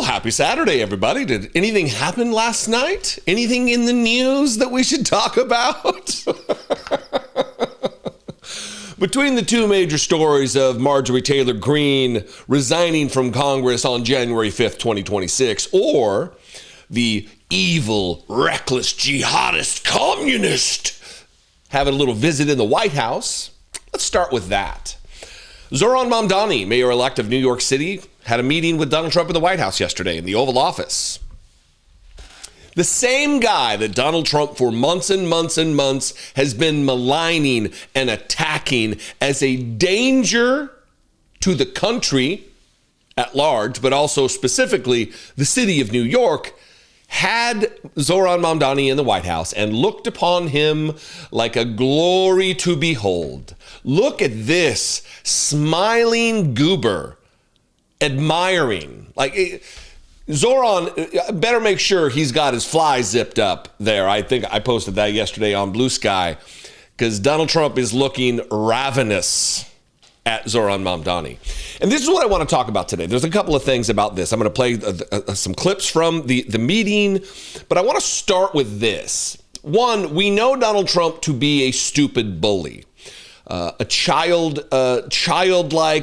happy Saturday, everybody. Did anything happen last night? Anything in the news that we should talk about? Between the two major stories of Marjorie Taylor Greene resigning from Congress on January 5th, 2026, or the evil, reckless, jihadist communist having a little visit in the White House, let's start with that. Zohran Mamdani, mayor-elect of New York City, had a meeting with Donald Trump in the White House yesterday in the Oval Office. The same guy that Donald Trump for months and months and months has been maligning and attacking as a danger to the country at large, but also specifically the city of New York, had Zohran Mamdani in the White House and looked upon him like a glory to behold. Look at this smiling goober, admiring. Like, Zohran better make sure he's got his fly zipped up there. I think I posted that yesterday on Blue Sky, because Donald Trump is looking ravenous at Zohran Mamdani. And this is what I want to talk about today. There's a couple of things about this. I'm going to play some clips from the meeting, but I want to start with this. One, we know Donald Trump to be a stupid bully. A childlike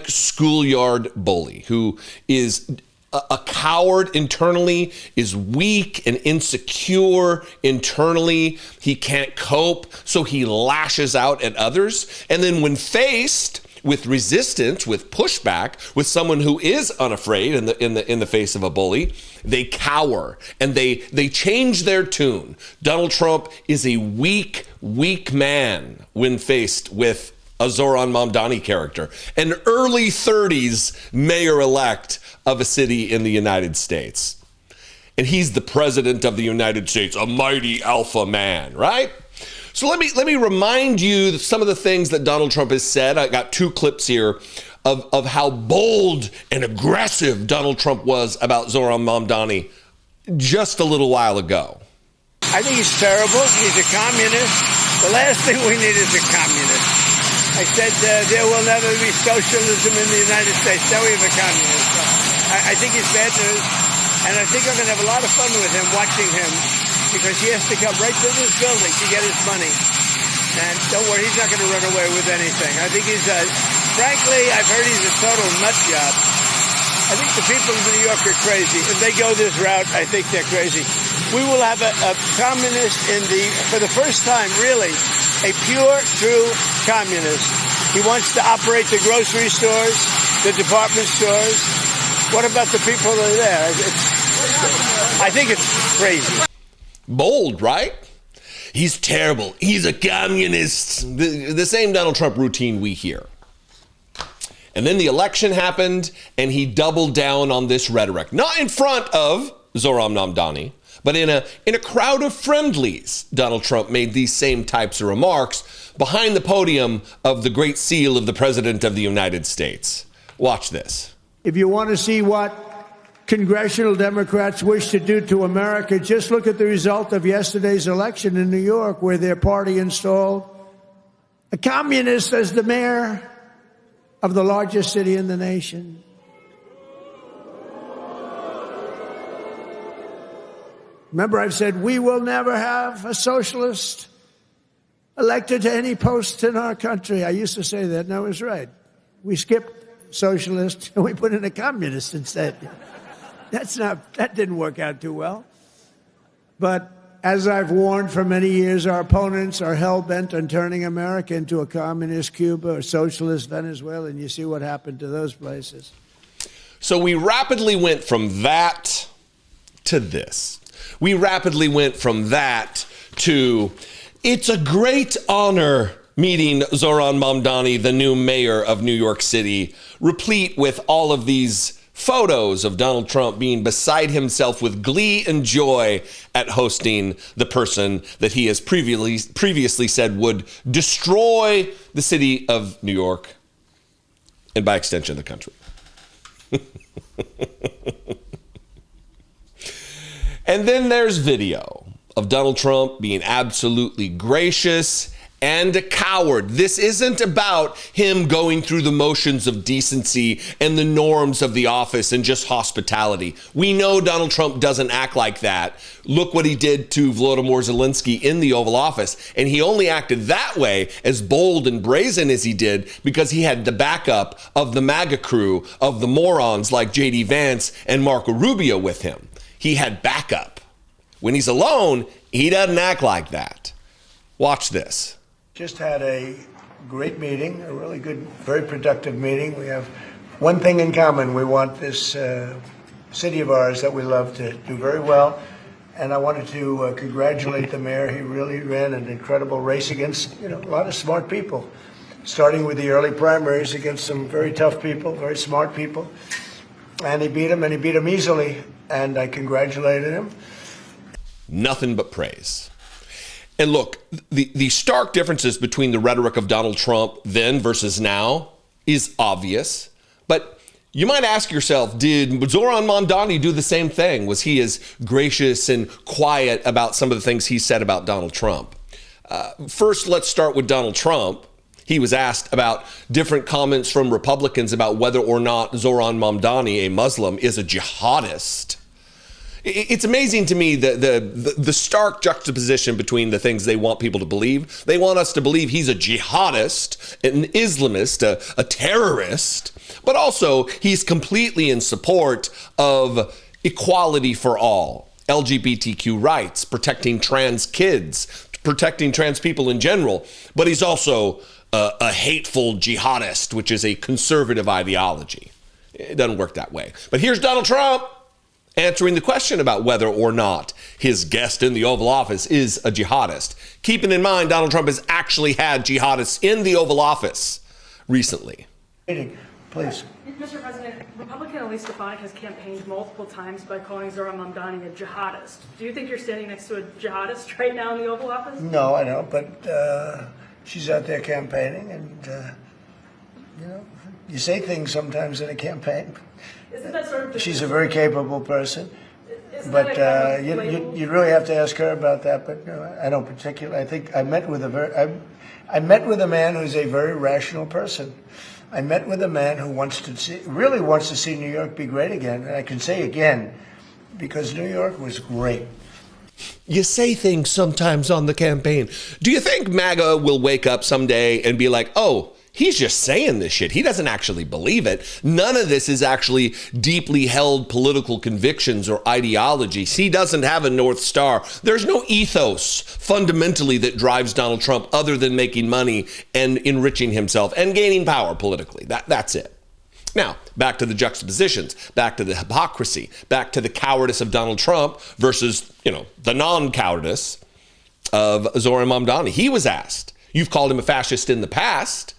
schoolyard bully who is a coward internally, is weak and insecure internally. He can't cope, so he lashes out at others. And then when faced with resistance, with pushback, with someone who is unafraid in the face of a bully, they cower and they change their tune. Donald Trump is a weak man when faced with a Zohran Mamdani character, an early 30s mayor-elect of a city in the United States. And he's the president of the United States, a mighty alpha man, right? So let me remind you some of the things that Donald Trump has said. I got two clips here of how bold and aggressive Donald Trump was about Zohran Mamdani just a little while ago. I think he's terrible. He's a communist. The last thing we need is a communist. I said there will never be socialism in the United States. Now we have a communist. I think he's bad news, and I think I'm going to have a lot of fun with him, watching him, because he has to come right to this building to get his money. And don't worry, he's not going to run away with anything. I think he's, frankly, I've heard he's a total nut job. I think the people of New York are crazy. If they go this route, I think they're crazy. We will have a communist for the first time, really, a pure, true communist. He wants to operate the grocery stores, the department stores. What about the people that are there? I think it's crazy. Bold, right? He's terrible. He's a communist. The same Donald Trump routine we hear. And then the election happened, and he doubled down on this rhetoric. Not in front of Zohran Mamdani, but in a crowd of friendlies. Donald Trump made these same types of remarks behind the podium of the Great Seal of the President of the United States. Watch this. If you want to see what congressional Democrats wish to do to America, just look at the result of yesterday's election in New York, where their party installed a communist as the mayor of the largest city in the nation. Remember, I've said we will never have a socialist elected to any post in our country. I used to say that, and I was right. We skipped socialist and we put in a communist instead. That didn't work out too well. But as I've warned for many years, our opponents are hell-bent on turning America into a communist Cuba or socialist Venezuela, and you see what happened to those places. So we rapidly went from that to this. We rapidly went from that to, it's a great honor meeting Zohran Mamdani, the new mayor of New York City, replete with all of these photos of Donald Trump being beside himself with glee and joy at hosting the person that he has previously said would destroy the city of New York and by extension the country. And then there's video of Donald Trump being absolutely gracious and a coward. This isn't about him going through the motions of decency and the norms of the office and just hospitality. We know Donald Trump doesn't act like that. Look what he did to Volodymyr Zelensky in the Oval Office. And he only acted that way, as bold and brazen as he did, because he had the backup of the MAGA crew of the morons like J.D. Vance and Marco Rubio with him. He had backup. When he's alone, he doesn't act like that. Watch this. Just had a great meeting, a really good, very productive meeting. We have one thing in common. We want this city of ours that we love to do very well. And I wanted to congratulate the mayor. He really ran an incredible race against, a lot of smart people, starting with the early primaries against some very tough people, very smart people. And he beat them easily. And I congratulated him. Nothing but praise. And look, the stark differences between the rhetoric of Donald Trump then versus now is obvious. But you might ask yourself, did Zoran Mamdani do the same thing? Was he as gracious and quiet about some of the things he said about Donald Trump? First, let's start with Donald Trump. He was asked about different comments from Republicans about whether or not Zoran Mamdani, a Muslim, is a jihadist. It's amazing to me the stark juxtaposition between the things they want people to believe. They want us to believe he's a jihadist, an Islamist, a terrorist, but also he's completely in support of equality for all, LGBTQ rights, protecting trans kids, protecting trans people in general. But he's also a hateful jihadist, which is a conservative ideology. It doesn't work that way. But here's Donald Trump answering the question about whether or not his guest in the Oval Office is a jihadist. Keeping in mind, Donald Trump has actually had jihadists in the Oval Office recently. Please. Mr. President, Republican Elise Stefanik has campaigned multiple times by calling Zoran Mamdani a jihadist. Do you think you're standing next to a jihadist right now in the Oval Office? No, I don't, but she's out there campaigning, and, you say things sometimes in a campaign. Isn't that sort of She's a very capable person, Isn't but that a kind of you really have to ask her about that. But I don't particularly. I think I met with I met with a man who's a very rational person. I met with a man who really wants to see New York be great again, and I can say again, because New York was great. You say things sometimes on the campaign. Do you think MAGA will wake up someday and be like, oh, he's just saying this shit. He doesn't actually believe it. None of this is actually deeply held political convictions or ideologies. He doesn't have a North Star. There's no ethos fundamentally that drives Donald Trump other than making money and enriching himself and gaining power politically. That's it. Now, back to the juxtapositions, back to the hypocrisy, back to the cowardice of Donald Trump versus, the non-cowardice of Zoran Mamdani. He was asked, you've called him a fascist in the past.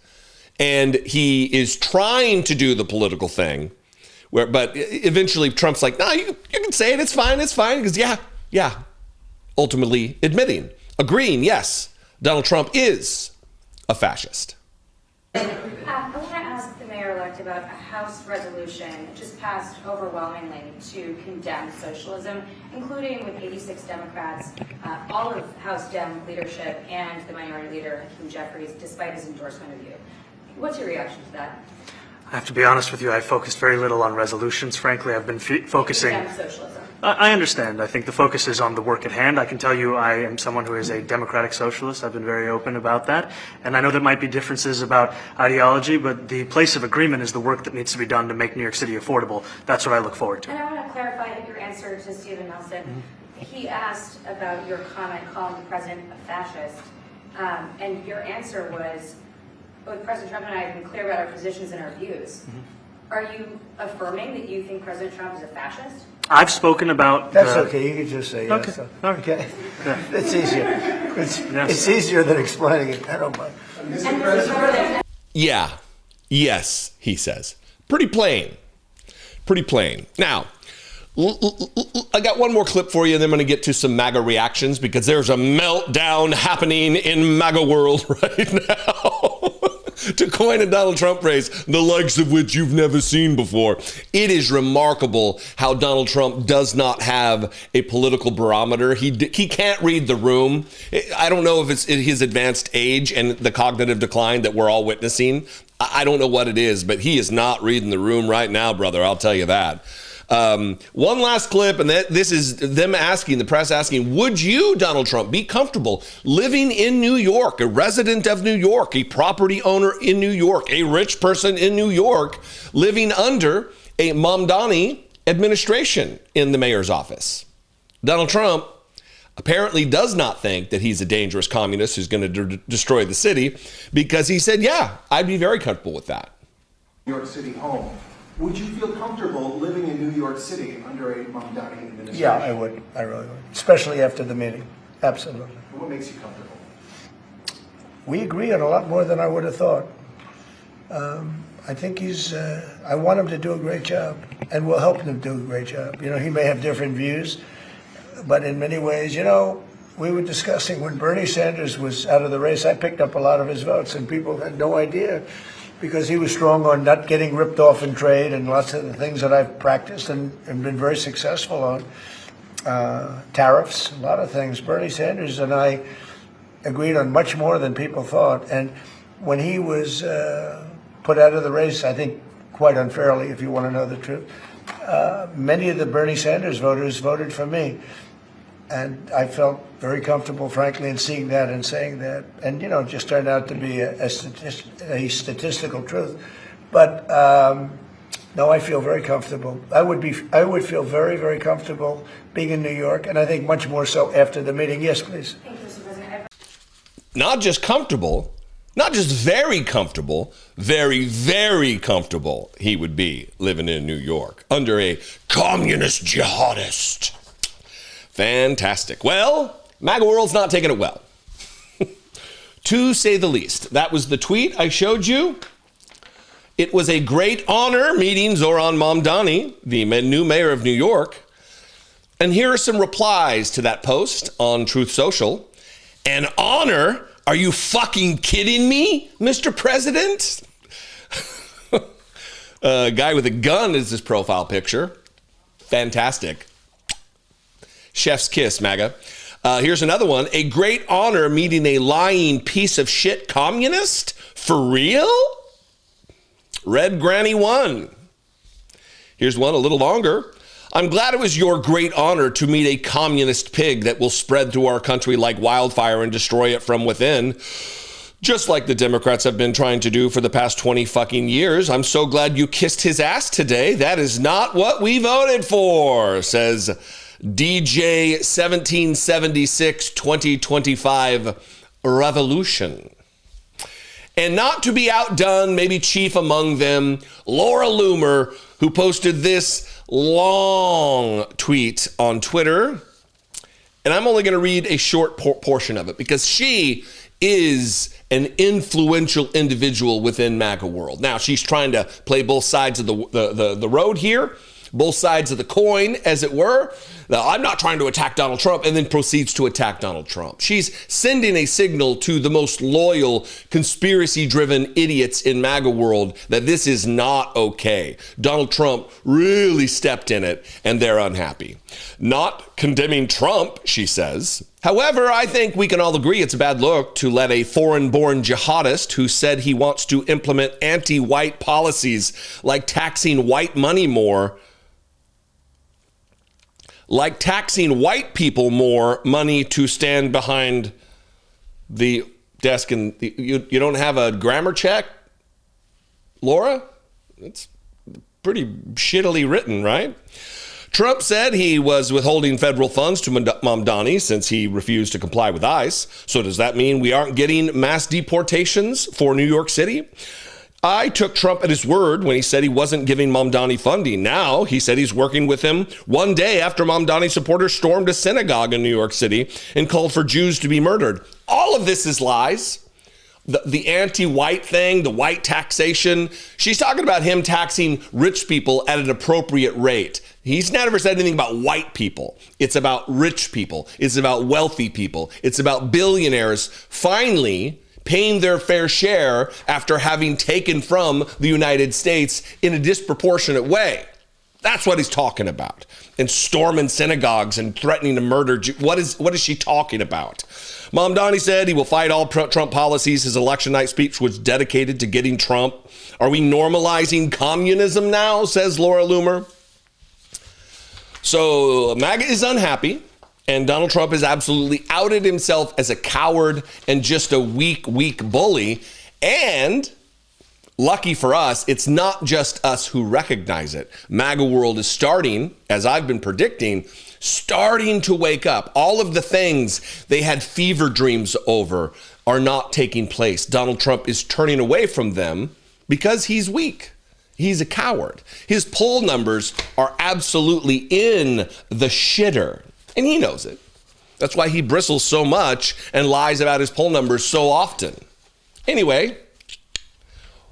And he is trying to do the political thing, but eventually Trump's like, no, you can say it. It's fine. Because yeah. Ultimately admitting, agreeing, yes, Donald Trump is a fascist. I want to ask the mayor-elect about a House resolution just passed overwhelmingly to condemn socialism, including with 86 Democrats, all of House Dem leadership, and the minority leader, Hakeem Jeffries, despite his endorsement of you. What's your reaction to that? I have to be honest with you, I focused very little on resolutions. Frankly, I've been focusing... Condemn socialism. I understand. I think the focus is on the work at hand. I can tell you I am someone who is a democratic socialist. I've been very open about that. And I know there might be differences about ideology, but the place of agreement is the work that needs to be done to make New York City affordable. That's what I look forward to. And I want to clarify your answer to Stephen Nelson. Mm-hmm. He asked about your comment calling the president a fascist, and your answer was, both President Trump and I have been clear about our positions and our views. Mm-hmm. Are you affirming that you think President Trump is a fascist? I've spoken about... That's okay. You can just say yes. Okay. Okay. Yeah. It's easier. It's easier than explaining it. I don't mind. Yeah. Yes, he says. Pretty plain. Now, I got one more clip for you, and then I'm going to get to some MAGA reactions because there's a meltdown happening in MAGA world right now. to coin a Donald Trump phrase, the likes of which you've never seen before. It is remarkable how Donald Trump does not have a political barometer. He can't read the room. I don't know if it's his advanced age and the cognitive decline that we're all witnessing. I don't know what it is, but he is not reading the room right now, brother. I'll tell you that. One last clip, and this is them asking, the press asking, would you, Donald Trump, be comfortable living in New York, a resident of New York, a property owner in New York, a rich person in New York, living under a Mamdani administration in the mayor's office? Donald Trump apparently does not think that he's a dangerous communist who's going to destroy the city, because he said, yeah, I'd be very comfortable with that. New York City home. Would you feel comfortable living in New York City under a Mamdani administration? Yeah, I would. I really would. Especially after the meeting. Absolutely. What makes you comfortable? We agree on a lot more than I would have thought. I think I want him to do a great job, and we'll help him do a great job. You know, he may have different views, but in many ways, you know, we were discussing when Bernie Sanders was out of the race, I picked up a lot of his votes, and people had no idea, because he was strong on not getting ripped off in trade and lots of the things that I've practiced and been very successful on. Tariffs, a lot of things. Bernie Sanders and I agreed on much more than people thought. And when he was put out of the race, I think quite unfairly, if you want to know the truth, many of the Bernie Sanders voters voted for me. And I felt very comfortable, frankly, in seeing that and saying that. And, you know, it just turned out to be a statistical truth. But, no, I feel very comfortable. I would feel very, very comfortable being in New York, and I think much more so after the meeting. Yes, please. Thank you, Mr. President. Not just comfortable, not just very comfortable, very, very comfortable he would be living in New York under a communist jihadist. Fantastic. Well, MAGA world's not taking it well, to say the least. That was the tweet I showed you. It was a great honor meeting Zoran Mamdani, the new mayor of New York. And here are some replies to that post on Truth Social. An honor? Are you fucking kidding me, Mr. President? A guy with a gun is his profile picture. Fantastic. Chef's kiss, MAGA. Here's another one. A great honor meeting a lying piece of shit communist? For real? Red Granny 1. Here's one a little longer. I'm glad it was your great honor to meet a communist pig that will spread through our country like wildfire and destroy it from within, just like the Democrats have been trying to do for the past 20 fucking years. I'm so glad you kissed his ass today. That is not what we voted for, says DJ 1776 2025 Revolution. And not to be outdone, maybe chief among them, Laura Loomer, who posted this long tweet on Twitter. And I'm only going to read a short portion of it because she is an influential individual within MAGA world. Now, she's trying to play both sides of the road here, both sides of the coin, as it were. Now, I'm not trying to attack Donald Trump, and then proceeds to attack Donald Trump. She's sending a signal to the most loyal, conspiracy-driven idiots in MAGA world that this is not okay. Donald Trump really stepped in it, and they're unhappy. Not condemning Trump, she says. However, I think we can all agree it's a bad look to let a foreign-born jihadist who said he wants to implement anti-white policies like taxing white money more, like taxing white people more money to stand behind the desk. And you don't have a grammar check, Laura? It's pretty shittily written, right? Trump said he was withholding federal funds to Mamdani since he refused to comply with ICE. So does that mean we aren't getting mass deportations for New York City? I took Trump at his word when he said he wasn't giving Mamdani funding. Now he said he's working with him one day after Mamdani supporters stormed a synagogue in New York City and called for Jews to be murdered. All of this is lies. The anti-white thing, the white taxation. She's talking about him taxing rich people at an appropriate rate. He's never said anything about white people. It's about rich people. It's about wealthy people. It's about billionaires finally paying their fair share after having taken from the United States in a disproportionate way. That's what he's talking about. And storming synagogues and threatening to murder Jews. What is she talking about? Mamdani said he will fight all Trump policies. His election night speech was dedicated to getting Trump. Are we normalizing communism now, says Laura Loomer. So MAGA is unhappy, and Donald Trump has absolutely outed himself as a coward and just a weak bully. And lucky for us, it's not just us who recognize it. MAGA world is starting, as I've been predicting, starting to wake up. All of the things they had fever dreams over are not taking place. Donald Trump is turning away from them because he's weak. He's a coward. His poll numbers are absolutely in the shitter, and he knows it. That's why he bristles so much and lies about his poll numbers so often. Anyway,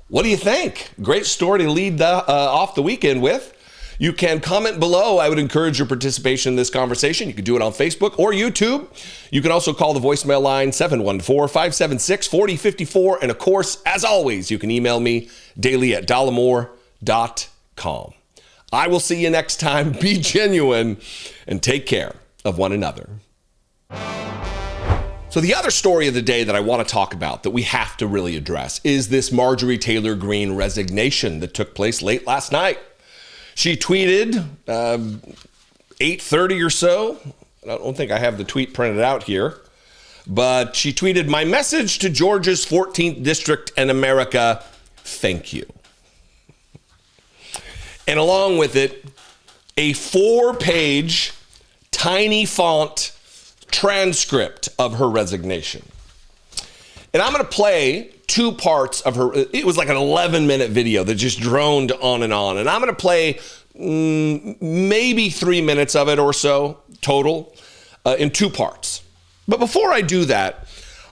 what do you think? Great story to lead off the weekend with. You can comment below. I would encourage your participation in this conversation. You can do it on Facebook or YouTube. You can also call the voicemail line 714-576-4054. And of course, as always, you can email me daily at dollemore.com. I will see you next time. Be genuine and take care of one another. So the other story of the day that I want to talk about that we have to really address is this Marjorie Taylor Greene resignation that took place late last night. She tweeted 8:30 or so. I don't think I have the tweet printed out here, but she tweeted, "My message to Georgia's 14th district and America, thank you." And along with it, a 4-page tiny font transcript of her resignation. And I'm going to play 2 parts of her. It was like an 11-minute video that just droned on. And I'm going to play maybe 3 minutes of it or so total in 2 parts. But before I do that,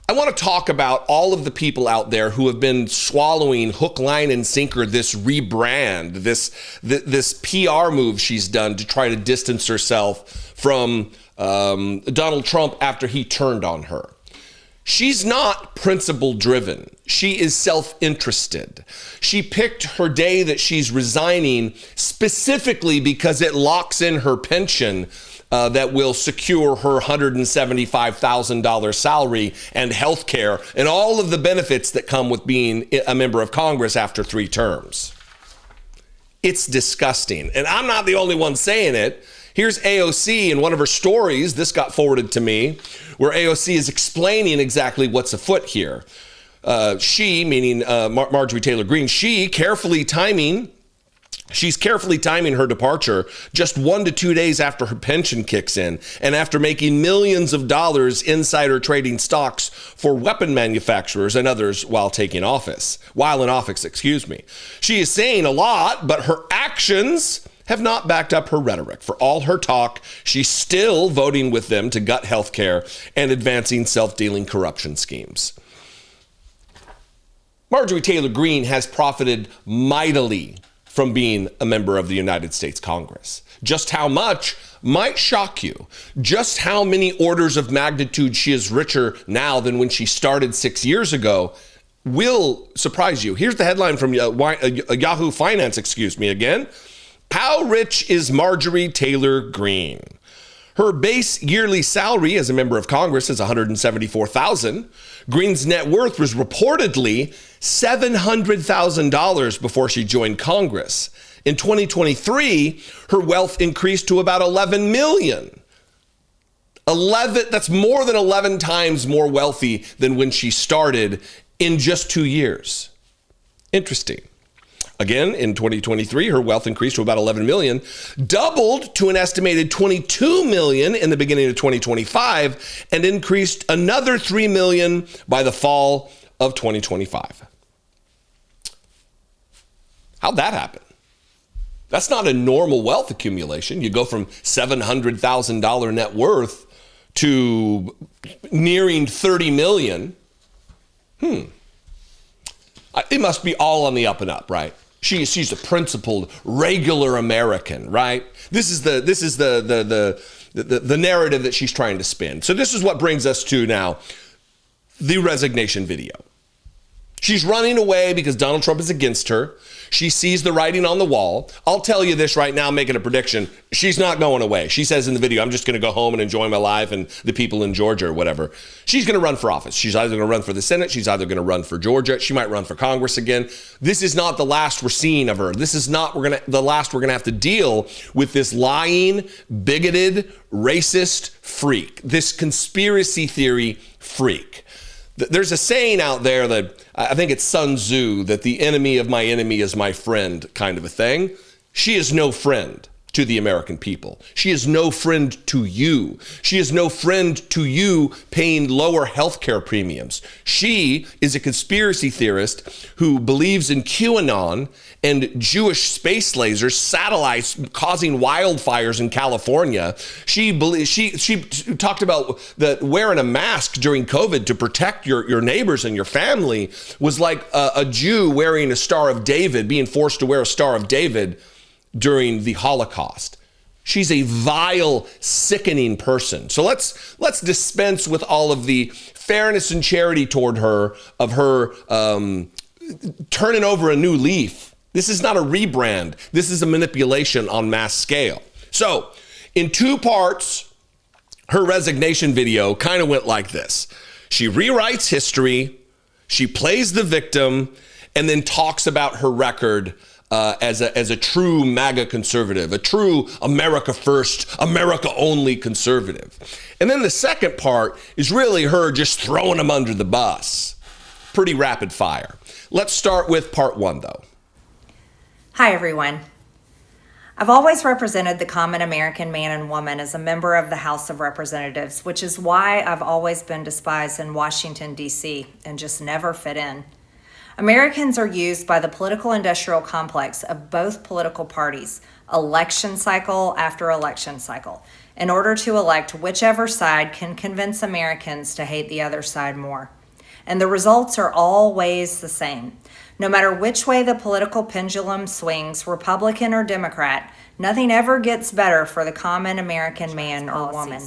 I want to talk about all of the people out there who have been swallowing hook, line, and sinker this rebrand, this PR move she's done to try to distance herself from Donald Trump after he turned on her. She's not principle driven. She is self-interested. She picked her day that she's resigning specifically because it locks in her pension that will secure her $175,000 salary and health care and all of the benefits that come with being a member of Congress after 3 terms. It's disgusting. And I'm not the only one saying it. Here's AOC in one of her stories. This got forwarded to me, where AOC is explaining exactly what's afoot here. She, meaning Marjorie Taylor Greene, she's carefully timing her departure just 1 to 2 days after her pension kicks in, and after making millions of dollars insider trading stocks for weapon manufacturers and others while in office. She is saying a lot, but her actions have not backed up her rhetoric. For all her talk, she's still voting with them to gut health care and advancing self-dealing corruption schemes. Marjorie Taylor Greene has profited mightily from being a member of the United States Congress. Just how much might shock you. Just how many orders of magnitude she is richer now than when she started 6 years ago will surprise you. Here's the headline from Yahoo Finance, again. How rich is Marjorie Taylor Greene? Her base yearly salary as a member of Congress is $174,000. Greene's net worth was reportedly $700,000 before she joined Congress. In 2023, her wealth increased to about $11 million. That's more than 11 times more wealthy than when she started in just 2 years. Interesting. Again, in 2023, her wealth increased to about 11 million, doubled to an estimated 22 million in the beginning of 2025, and increased another 3 million by the fall of 2025. How'd that happen? That's not a normal wealth accumulation. You go from $700,000 net worth to nearing 30 million. It must be all on the up and up, right? She's a principled, regular American, right? This is the narrative that she's trying to spin. So this is what brings us to now the resignation video. She's running away because Donald Trump is against her. She sees the writing on the wall. I'll tell you this right now, making a prediction. She's not going away. She says in the video, I'm just going to go home and enjoy my life and the people in Georgia or whatever. She's going to run for office. She's either going to run for the Senate. She's either going to run for Georgia. She might run for Congress again. This is not the last we're seeing of her. This is not the last we're going to have to deal with this lying, bigoted, racist freak, this conspiracy theory freak. There's a saying out there that I think it's Sun Tzu, that the enemy of my enemy is my friend, kind of a thing. She is no friend to the American people. She is no friend to you. She is no friend to you paying lower healthcare premiums. She is a conspiracy theorist who believes in QAnon and Jewish space lasers, satellites causing wildfires in California. She talked about that wearing a mask during COVID to protect your neighbors and your family was like a Jew wearing a Star of David, being forced to wear a Star of David during the Holocaust. She's a vile, sickening person. So let's dispense with all of the fairness and charity toward her, of her turning over a new leaf. This is not a rebrand. This is a manipulation on mass scale. So in 2 parts, her resignation video kind of went like this. She rewrites history, she plays the victim, and then talks about her record as a true MAGA conservative, a true America first, America only conservative. And then the second part is really her just throwing them under the bus. Pretty rapid fire. Let's start with part 1 though. Hi everyone. I've always represented the common American man and woman as a member of the House of Representatives, which is why I've always been despised in Washington, D.C. and just never fit in. Americans are used by the political industrial complex of both political parties, election cycle after election cycle, in order to elect whichever side can convince Americans to hate the other side more. And the results are always the same. No matter which way the political pendulum swings, Republican or Democrat, nothing ever gets better for the common American man or woman.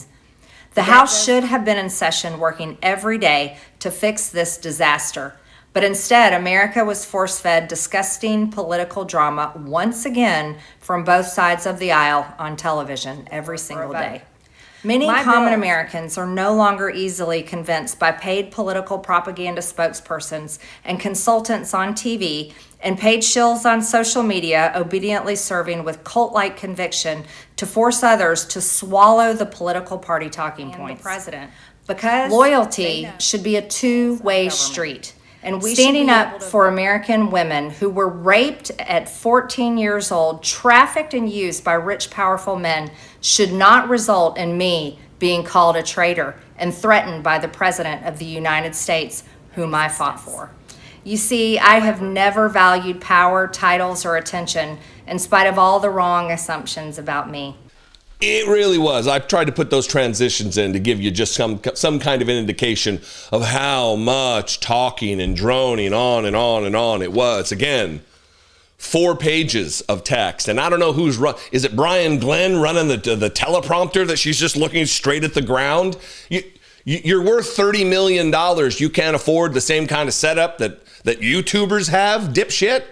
The House should have been in session working every day to fix this disaster. But instead, America was force-fed disgusting political drama once again from both sides of the aisle on television every single day. Many common Americans are no longer easily convinced by paid political propaganda spokespersons and consultants on TV and paid shills on social media obediently serving with cult-like conviction to force others to swallow the political party talking points. Because loyalty should be a two-way street. And we standing up for American women who were raped at 14 years old, trafficked and used by rich, powerful men should not result in me being called a traitor and threatened by the President of the United States, whom I fought for. You see, I have never valued power, titles, or attention in spite of all the wrong assumptions about me. It really was. I've tried to put those transitions in to give you just some kind of an indication of how much talking and droning on and on and on it was. Again, 4 pages of text. And I don't know who's is it Brian Glenn running the teleprompter that she's just looking straight at the ground? You're worth $30 million. You can't afford the same kind of setup that YouTubers have, dipshit.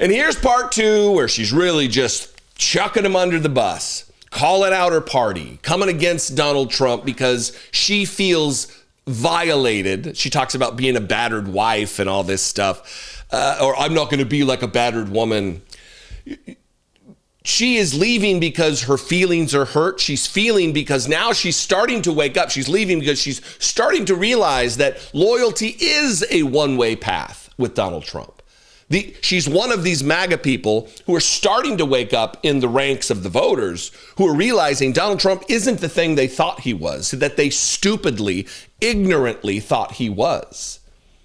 And here's part 2 where she's really just chucking him under the bus, calling out her party, coming against Donald Trump because she feels violated. She talks about being a battered wife and all this stuff, or I'm not going to be like a battered woman. She is leaving because her feelings are hurt. She's feeling because now she's starting to wake up. She's leaving because she's starting to realize that loyalty is a one-way path with Donald Trump. She's one of these MAGA people who are starting to wake up in the ranks of the voters who are realizing Donald Trump isn't the thing they thought he was, that they stupidly, ignorantly thought he was.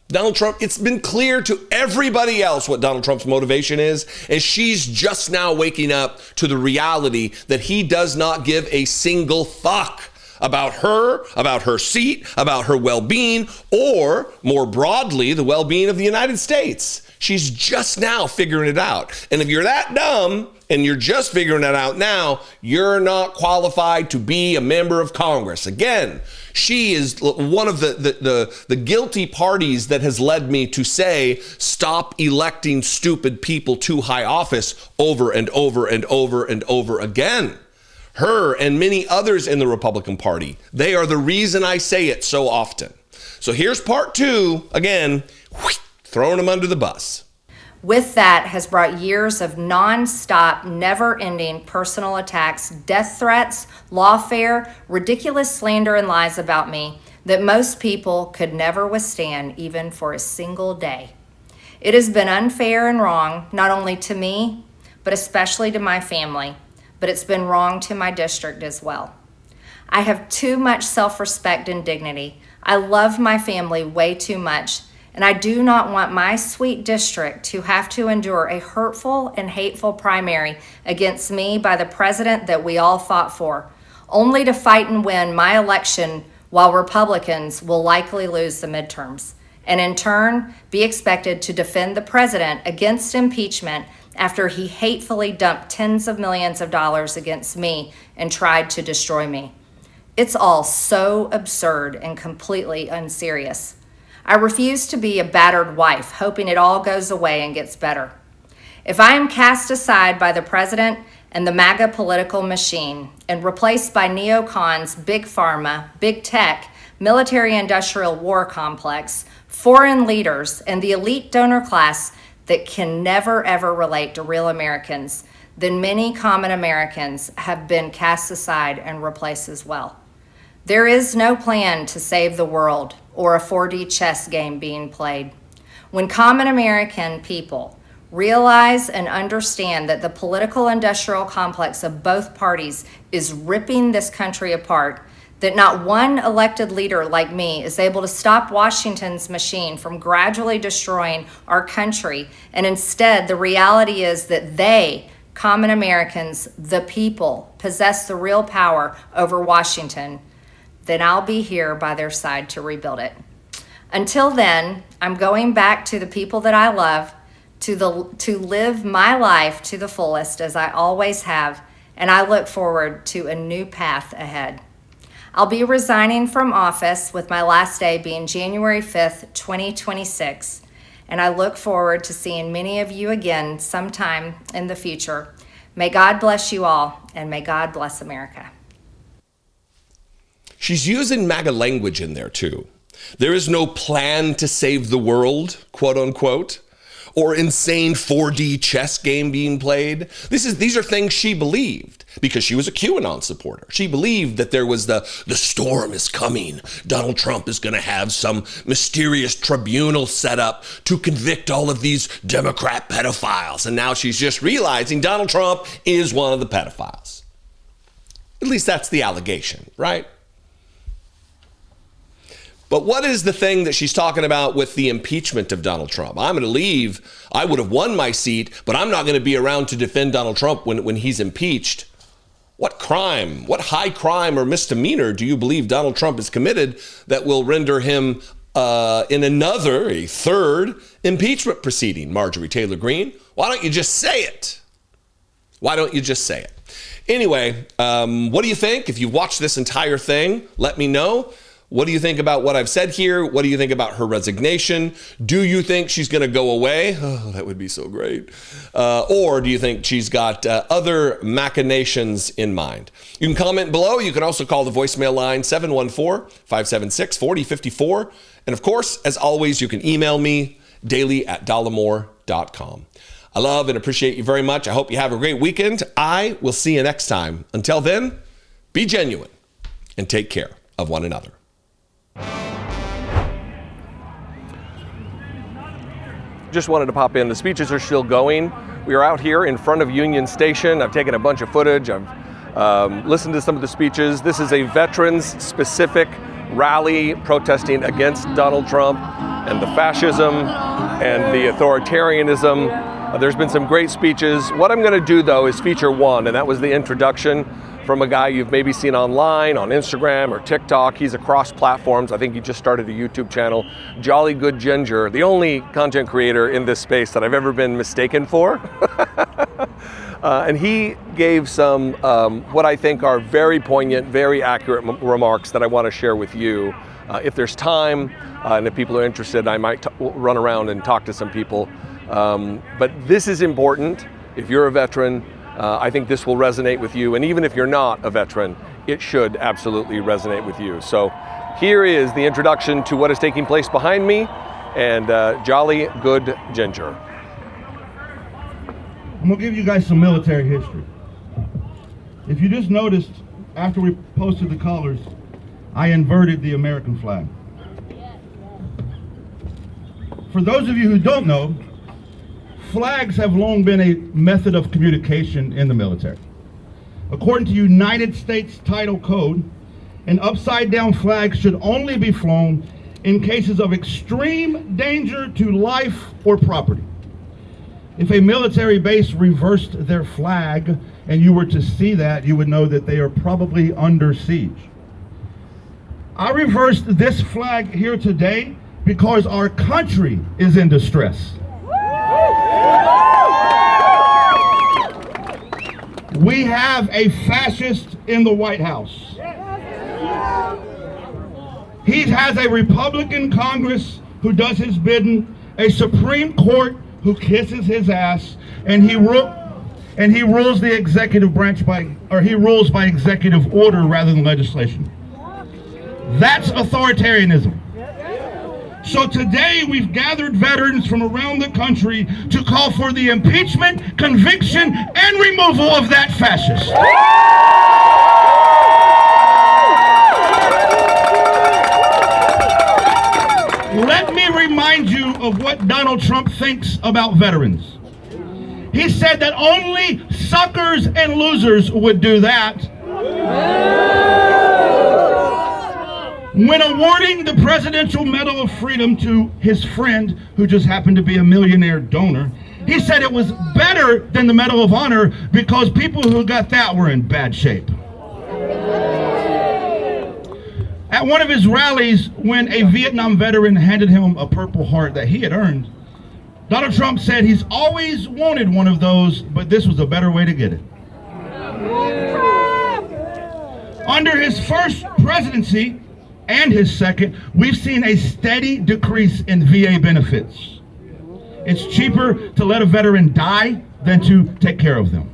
Donald Trump, it's been clear to everybody else what Donald Trump's motivation is, and she's just now waking up to the reality that he does not give a single fuck about her seat, about her well-being, or more broadly, the well-being of the United States. She's just now figuring it out. And if you're that dumb and you're just figuring it out now, you're not qualified to be a member of Congress. Again, she is one of the guilty parties that has led me to say, stop electing stupid people to high office over and over and over and over again. Her and many others in the Republican Party, they are the reason I say it so often. So here's part two, again, throwing them under the bus. With that has brought years of non-stop, never-ending personal attacks, death threats, lawfare, ridiculous slander and lies about me that most people could never withstand even for a single day. It has been unfair and wrong, not only to me, but especially to my family, but it's been wrong to my district as well. I have too much self-respect and dignity. I love my family way too much, and I do not want my sweet district to have to endure a hurtful and hateful primary against me by the president that we all fought for, only to fight and win my election while Republicans will likely lose the midterms, and in turn be expected to defend the president against impeachment after he hatefully dumped tens of millions of dollars against me and tried to destroy me. It's all so absurd and completely unserious. I refuse to be a battered wife, hoping it all goes away and gets better. If I am cast aside by the president and the MAGA political machine and replaced by neocons, big pharma, big tech, military-industrial war complex, foreign leaders, and the elite donor class that can never ever relate to real Americans, then many common Americans have been cast aside and replaced as well. There is no plan to save the world or a 4D chess game being played. When common American people realize and understand that the political industrial complex of both parties is ripping this country apart, that not one elected leader like me is able to stop Washington's machine from gradually destroying our country, and instead the reality is that they, common Americans, the people, possess the real power over Washington, then I'll be here by their side to rebuild it. Until then, I'm going back to the people that I love, to live my life to the fullest as I always have, and I look forward to a new path ahead. I'll be resigning from office with my last day being January 5th, 2026, and I look forward to seeing many of you again sometime in the future. May God bless you all, and may God bless America. She's using MAGA language in there too. There is no plan to save the world, quote unquote, or insane 4D chess game being played. These are things she believed because she was a QAnon supporter. She believed that there was the storm is coming. Donald Trump is going to have some mysterious tribunal set up to convict all of these Democrat pedophiles. And now she's just realizing Donald Trump is one of the pedophiles. At least that's the allegation, right? But what is the thing that she's talking about with the impeachment of Donald Trump? I'm going to leave. I would have won my seat, but I'm not going to be around to defend Donald Trump when he's impeached. What crime, what high crime or misdemeanor do you believe Donald Trump has committed that will render him in a third impeachment proceeding? Marjorie Taylor Greene, why don't you just say it? Why don't you just say it? Anyway, what do you think? If you've watched this entire thing, let me know. What do you think about what I've said here? What do you think about her resignation? Do you think she's going to go away? Oh, that would be so great. Or do you think she's got other machinations in mind? You can comment below. You can also call the voicemail line 714-576-4054. And of course, as always, you can email me daily@dollemore.com. I love and appreciate you very much. I hope you have a great weekend. I will see you next time. Until then, be genuine and take care of one another. Just wanted to pop in. The speeches are still going. We are out here in front of Union Station. I've taken a bunch of footage. I've listened to some of the speeches. This is a veterans-specific rally protesting against Donald Trump and the fascism and the authoritarianism. There's been some great speeches. What I'm going to do, though, is feature one, and that was the introduction from a guy you've maybe seen online, on Instagram or TikTok. He's across platforms. I think he just started a YouTube channel. Jolly Good Ginger, the only content creator in this space that I've ever been mistaken for. And he gave some, what I think are very poignant, very accurate remarks that I want to share with you. If there's time, and if people are interested, I might run around and talk to some people. But this is important. If you're a veteran, I think this will resonate with you. And even if you're not a veteran, it should absolutely resonate with you. So here is the introduction to what is taking place behind me, and Jolly Good Ginger. I'm gonna give you guys some military history. If you just noticed, after we posted the colors, I inverted the American flag. For those of you who don't know, flags have long been a method of communication in the military. According to United States Title Code, an upside down flag should only be flown in cases of extreme danger to life or property. If a military base reversed their flag and you were to see that, you would know that they are probably under siege. I reversed this flag here today because our country is in distress. We have a fascist in the White House. He has a Republican Congress who does his bidding, a Supreme Court who kisses his ass, and he rules the executive branch he rules by executive order rather than legislation. That's authoritarianism. So today we've gathered veterans from around the country to call for the impeachment, conviction, and removal of that fascist. Let me remind you of what Donald Trump thinks about veterans. He said that only suckers and losers would do that. When awarding the Presidential Medal of Freedom to his friend, who just happened to be a millionaire donor, he said it was better than the Medal of Honor because people who got that were in bad shape. At one of his rallies, when a Vietnam veteran handed him a Purple Heart that he had earned, Donald Trump said he's always wanted one of those, but this was a better way to get it. Under his first presidency and his second, we've seen a steady decrease in VA benefits. It's cheaper to let a veteran die than to take care of them.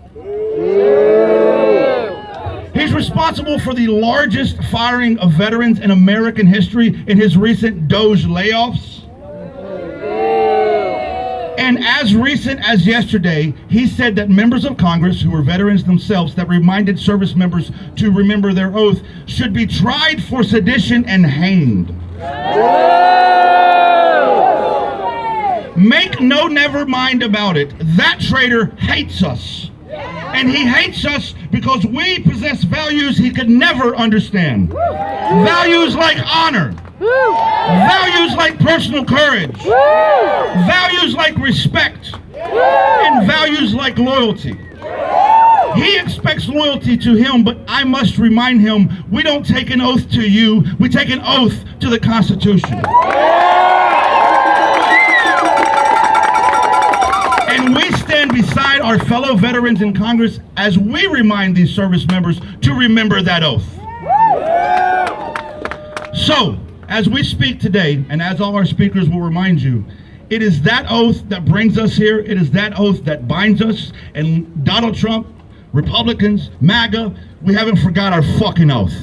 He's responsible for the largest firing of veterans in American history in his recent DOJ layoffs. And as recent as yesterday, he said that members of Congress who were veterans themselves that reminded service members to remember their oath should be tried for sedition and hanged. Make no never mind about it. That traitor hates us. And he hates us because we possess values he could never understand. Values like honor. Values like personal courage. Values like respect. And values like loyalty. He expects loyalty to him, but I must remind him, we don't take an oath to you, we take an oath to the Constitution. And we stand beside our fellow veterans in Congress as we remind these service members to remember that oath. So, as we speak today, and as all our speakers will remind you, it is that oath that brings us here. It is that oath that binds us. And Donald Trump, Republicans, MAGA, we haven't forgot our fucking oath.